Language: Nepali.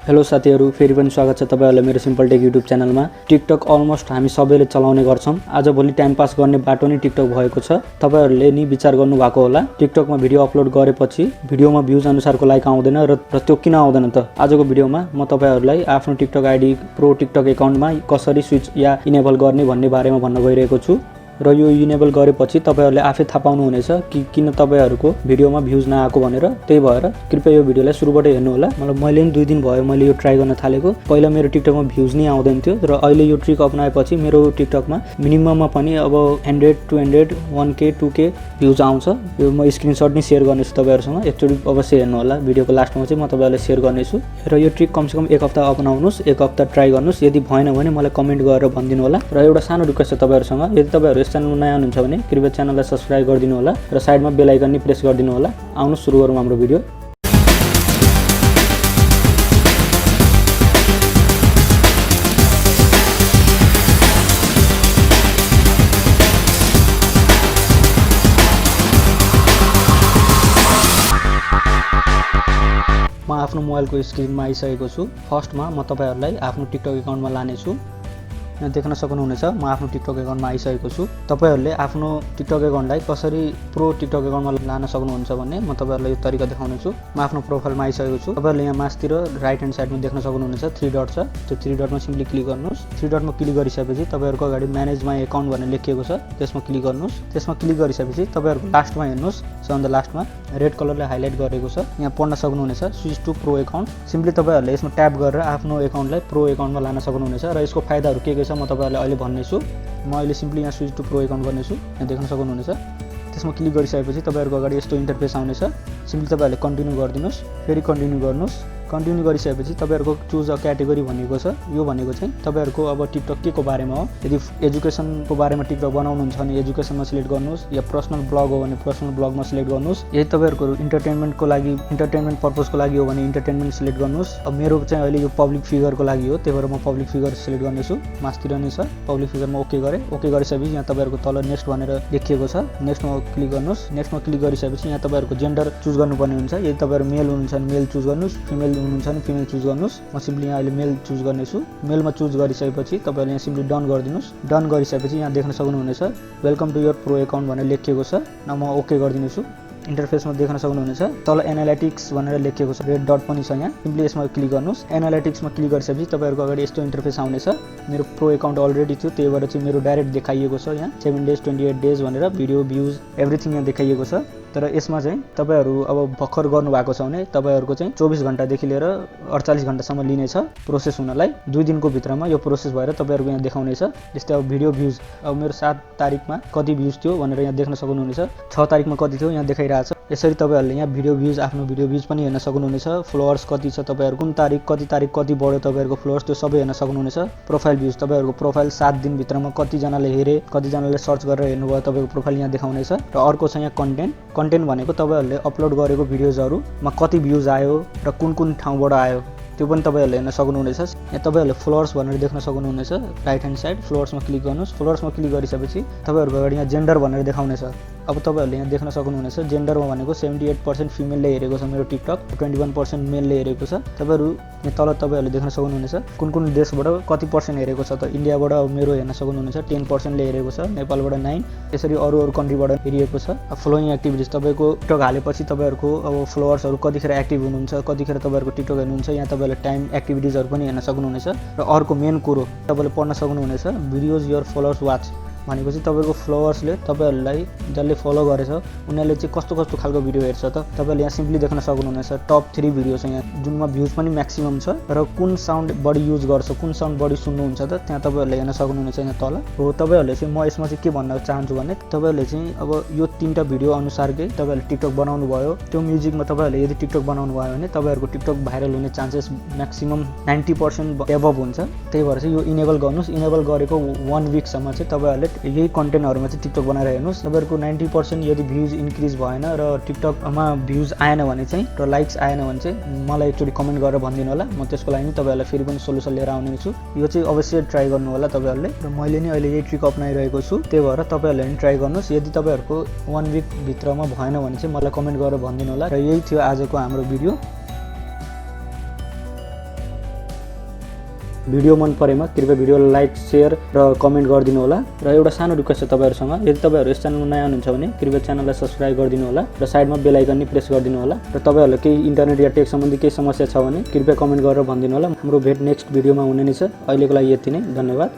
हेलो साथीहरु, फेरि पनि स्वागत छ तपाईहरुलाई मेरो सिम्पल टेक युट्युब च्यानलमा। टिकटक अलमोस्ट हामी सबैले चलाउने गर्छौं। आज भोलि टाइम पास गर्ने बाटो नै टिकटक भएको छ। तपाईहरुले नि विचार गर्नु भएको होला, टिकटकमा भिडियो अपलोड गरेपछि भिडियोमा भ्युज अनुसारको लाइक आउँदैन र त्यो किन आउँदैन त? आजको भिडियोमा म तपाईहरुलाई आफ्नो टिकटक आइडी प्रो टिकटक एकाउन्टमा कसरी स्विच या इनेबल गर्ने भन्ने बारेमा भन्न गइरहेको छु। र यो इनेबल गरेपछि तपाईहरुले आफै थाहा पाउनु हुनेछ कि किन तपाईहरुको भिडियोमा भ्युज नआएको भनेर। त्यही भएर कृपया यो भिडियोलाई सुरुबाट हेर्नु होला। मैले पनि 2 दिन भयो मैले यो ट्राई गर्न थालेको। पहिला मेरो टिकटकमा भ्युज नै आउँदैन थियो र अहिले यो ट्रिक अपनाएपछि मेरो टिकटकमा मिनिमममा पनि अब 100 200 1k 2k भ्युज आउँछ। यो म स्क्रिनशट नै शेयर गर्नेछु तपाईहरुसँग। एकचोटी अवश्य हेर्नु होला। भिडियोको लास्टमा चाहिँ म तपाईहरुलाई शेयर गर्नेछु र यो ट्रिक कमसेकम 1 हप्ता अपनाउनुस्, 1 हप्ता ट्राई गर्नुस्। यदि भएन भने मलाई कमेन्ट गरेर भनिदिनु होला। र एउटा सानो रिक्वेस्ट छ तपाईहरुसँग, यदि तपाईहरु च्यानलमा नयाँ हुनुहुन्छ भने कृपया च्यानललाई सब्स्क्राइब गरिदिनु होला र साइडमा बेल आइकन नि प्रेस गरिदिनु होला। आउनु सुरु गरौँ हाम्रो भिडियो। म आफ्नो मोबाइलको स्क्रिनमा आइसकेको छु। फर्स्टमा म तपाईहरुलाई आफ्नो टिकटक एकाउन्टमा लानेछु। यहाँ देख्न सक्नुहुनेछ म आफ्नो टिकटक एकाउन्टमा आइसकेको छु। तपाईहरुले आफ्नो टिकटक एकाउन्टलाई कसरी प्रो टिकटक एकाउन्टमा लान सक्नुहुन्छ भन्ने म तपाईहरुलाई यो तरिका देखाउनेछु। म आफ्नो प्रोफाइलमा आइसकेको छु। तपाईहरुले यहाँ मास्तिर राइट ह्यान्ड साइडमा देख्न सक्नुहुनेछ 3 डट छ। त्यो 3 डटमा सिम्पली क्लिक गर्नुस्। 3 डटमा क्लिक गरिसकेपछि तपाईहरुको अगाडि म्यानेज माई एकाउन्ट भनेर लेखिएको छ, त्यसमा क्लिक गर्नुस्। त्यसमा क्लिक गरिसकेपछि तपाईहरुको लास्टमा हेर्नुस्, सबभन्दा लास्टमा रेड कलरले हाइलाइट गरेको छ, यहाँ पढ्न सक्नुहुनेछ switch to pro account. Simply तपाईहरुले यसमा ट्याप गरेर आफ्नो एकाउन्टलाई प्रो एकाउन्टमा लान सक्नुहुनेछ र यसको फाइदाहरु के छ म तपाईहरुलाई अहिले भन्नेछु। म अहिले सिम्पली यहाँ स्विच टु प्रो एकाउन्ट गर्नेछु। यहाँ देख्न सक्नुहुनेछ। त्यसमा क्लिक गरिसकेपछि तपाईहरुको अगाडि यस्तो इन्टरफेस आउनेछ। सिम्पली तपाईहरुले कन्टिन्यू गरिदिनुस्, फेरि कन्टिन्यू गर्नुस्। कन्टिन्यू गरिसकेपछि तपाईहरुको चुज अ क्याटेगोरी भनेको छ। यो भनेको चाहिँ तपाईहरुको अब टिकटक के को बारेमा हो। यदि एजुकेसनको बारेमा टिकटक बनाउनुहुन्छ भने एजुकेसनमा सिलेक्ट गर्नुस्, या पर्सनल ब्लग हो भने पर्सनल ब्लगमा सिलेक्ट गर्नुस्। यदि तपाईहरुको इन्टरटेनमेन्टको लागि इन्टरटेनमेन्ट पर्पसको लागि हो भने इन्टरटेनमेन्ट सिलेक्ट गर्नुस्। अब मेरो चाहिँ अहिले यो पब्लिक फिगरको लागि हो, त्यही भएर म पब्लिक फिगर सिलेक्ट गर्नेछु। मास्तिर नै छ पब्लिक फिगरमा ओके गरे। ओके गरिसकेपछि यहाँ तपाईहरुको तल नेक्स्ट भनेर लेखिएको छ, नेक्स्टमा क्लिक गर्नुस्। नेक्स्टमा क्लिक गरिसकेपछि यहाँ तपाईहरुको जेन्डर चुज गर्नुपर्ने हुन्छ। यदि तपाईहरु मेल हुनुहुन्छ भने मेल चुज गर्नुस्, फिमेल हुनुहुन्छ भने फिमेल चुज गर्नुस्। म सिम्पली यहाँ अहिले मेल चुज गर्नेछु। मेलमा चुज गरिसकेपछि तपाईहरुले यहाँ सिम्पली डन गरिदिनुस्। डन गरिसकेपछि यहाँ देख्न सक्नुहुनेछ welcome to your pro account भनेर लेखिएको छ। न म ओके गरिदिनेछु। इन्टरफेसमा देख्न सक्नुहुनेछ तल एनालाइटिक्स भनेर लेखिएको छ, रेड डट पनि छ यहाँ। सिम्पली यसमा क्लिक गर्नुस्। एनालाइटिक्समा क्लिक गरिसकेपछि तपाईहरुको अगाडि यस्तो इन्टरफेस आउनेछ। मेरो प्रो एकाउन्ट अलरेडी थियो, त्यही भएर चाहिँ मेरो डाइरेक्ट देखाइएको छ यहाँ 7 डेज 28 डेज भनेर भिडियो भ्युज एभ्रिथिङ यहाँ देखाइएको छ। तर यसमा चाहिँ तपाईहरु अब भर्खर गर्नु भएको छ भने तपाईहरुको चाहिँ 24 घण्टादेखि लिएर 48 घण्टासम्म लिनेछ प्रोसेस हुनलाई। 2 दिनको भित्रमा यो प्रोसेस भएर तपाईहरुको यहाँ देखाउनेछ। जस्तै अब भिडियो भ्युज अब मेरो 7 तारिखमा कति भ्युज थियो भनेर यहाँ देख्न सक्नुहुनेछ। 6 तारिखमा कति थियो यहाँ देखाइरहेछ। यसरी तपाईहरुले यहाँ भिडियो भ्युज आफ्नो भिडियो भ्युज पनि हेर्न सक्नुहुनेछ। फलोअर्स कति छ तपाईहरुको, कुन तारिख कति बढ्यो तपाईहरुको फलोअर्स, त्यो सबै हेर्न सक्नुहुनेछ। प्रोफाइल भ्युज तपाईहरुको प्रोफाइल 7 दिन भित्रमा कति जनाले हेरे, कति जनाले सर्च गरेर हेर्नुभयो तपाईको प्रोफाइल यहाँ देखाउनेछ। र अर्को छ यहाँ कन्टेन्ट। कन्टेन्ट भनेको तपाईहरुले अपलोड गरेको भिडियोजहरुमा कति भ्युज आयो र कुन ठाउँबाट आयो त्यो पनि तपाईहरुले हेर्न सक्नुहुनेछ। यहाँ तपाईहरुले फलोअर्स भनेर देख्न सक्नुहुनेछ राइट ह्यान्ड साइड। फलोअर्समा क्लिक गर्नुस्। फलोअर्समा क्लिक गरिसकेपछि तपाईहरुको अगाडि यहाँ जेन्डर भनेर देखाउनेछ। अब तपाईहरुले यहाँ देख्न सक्नुहुनेछ जेन्डरमा भनेको 78% फिमेलले हेरेको छ मेरो टिकटक, 21% मेलले हेरेको छ। तपाईहरु यहाँ तल तपाईहरुले देख्न सक्नुहुनेछ कुन देशबाट कति पर्सेन्ट हेरेको छ त। इन्डियाबाट मेरो हेर्न सक्नुहुनेछ 10%ले हेरेको छ, नेपालबाट 9, यसरी अरु कन्ट्रीबाट हेरिएको छ। फलोइङ एक्टिभिटिज तपाईको टिकटक हालेपछि तपाईहरुको अब फलोअर्सहरु कतिखेर एक्टिभ हुनुहुन्छ, कतिखेर तपाईहरुको टिकटक हेर्नुहुन्छ, यहाँ तपाईहरुले टाइम एक्टिभिटिजहरु पनि हेर्न सक्नुहुनेछ। र अर्को मेन कुरो तपाईले पढ्न सक्नुहुनेछ भिडियोज योर फलोअर्स वाच भनेको चाहिँ तपाईको फलोअर्सले तपाईहरुलाई जसले फलो गरेछ उनीहरुले चाहिँ कस्तो खालको भिडियो हेर्छ त। तपाईले यहाँ सिम्पली देख्न सक्नुहुनेछ टप 3 भिडियो छ यहाँ, जुनमा भ्युज पनि म्याक्सिमम छ र कुन साउन्ड बढी युज गर्छ, कुन साउन्ड बढी सुन्नुहुन्छ त त्यहाँ तपाईहरुले हेर्न सक्नुहुनेछ यहाँ तल। हो तपाईहरुले चाहिँ म यसमा चाहिँ के भन्न चाहन्छु भने तपाईहरुले चाहिँ अब यो 3टा भिडियो अनुसारकै तपाईहरुले टिकटक बनाउनु भयो। त्यो म्युजिकमा तपाईहरुले यदि टिकटक बनाउनु भयो भने तपाईहरुको टिकटक भाइरल हुने चान्सेस म्याक्सिमम 90% एबभ हुन्छ। त्यही भएर चाहिँ यो इनेबल गर्नुस्। इनेबल गरेको 1 वीकसम्म चाहिँ तपाईहरुले यही कन्टेन्टहरुमा चाहिँ टिकटक बनाएर हेर्नुस्। तपाईहरुको 90% यदि भ्युज इन्क्रिज भएन र टिकटकमा भ्युज आएन भने चाहिँ र लाइक्स आएन भने चाहिँ मलाई एकचोटी कमेन्ट गरेर भनिदिनु होला। म त्यसको लागि तपाईहरुलाई फेरि पनि सोलुसन लिएर आउने छु। यो चाहिँ अवश्य ट्राई गर्नु होला तपाईहरुले। र मैले नि अहिले यही ट्रिक अपनाइरहेको छु, त्यही भएर तपाईहरुले नि ट्राई गर्नुस्। यदि तपाईहरुको 1 वीक भित्रमा भएन भने चाहिँ मलाई कमेन्ट गरेर भनिदिनु होला। र यही थियो आजको हाम्रो भिडियो। भिडियो मन परेमा कृपया भिडियोलाई लाइक शेयर र कमेन्ट गरिदिनु होला र एउटा सानो रिक्वेस्ट छ तपाईहरुसँग यदि तपाईहरु यस च्यानलमा नयाँ हुनुहुन्छ भने कृपया च्यानललाई सब्स्क्राइब गरिदिनु होला र साइडमा बेल आइकन नि प्रेस गरिदिनु होला र तपाईहरुलाई केही इन्टरनेट या टेक सम्बन्धी केही समस्या छ भने कृपया कमेन्ट गरेर भनिदिनु होला हाम्रो भेट नेक्स्ट भिडियोमा हुने नै छ अहिलेको लागि यति नै धन्यवाद।